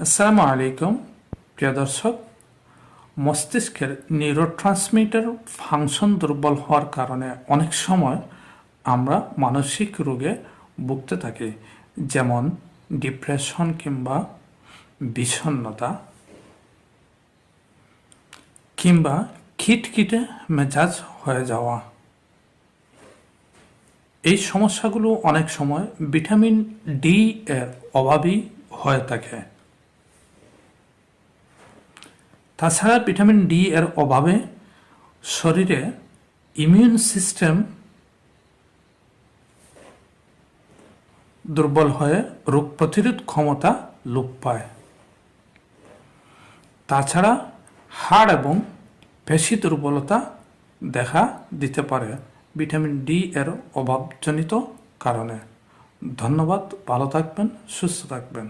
আসসালামু আলাইকুম প্রিয় দর্শক। মস্তিষ্কের নিউরোট্রান্সমিটার ফাংশন দুর্বল হওয়ার কারণে অনেক সময় আমরা মানসিক রোগে ভুগতে থাকি, যেমন ডিপ্রেশন কিংবা বিষণ্ণতা কিংবা খিটখিটে মেজাজ হয়ে যাওয়া। এই সমস্যাগুলো অনেক সময় ভিটামিন ডি এর অভাবই হয়ে থাকে। তাছাড়া ভিটামিন ডি এর অভাবে শরীরে ইমিউন সিস্টেম দুর্বল হয়ে রোগ প্রতিরোধ ক্ষমতা লোপ পায়। তাছাড়া হাড় এবং পেশি দুর্বলতা দেখা দিতে পারে ভিটামিন ডি এর অভাবজনিত কারণে। ধন্যবাদ, ভালো থাকবেন, সুস্থ থাকবেন।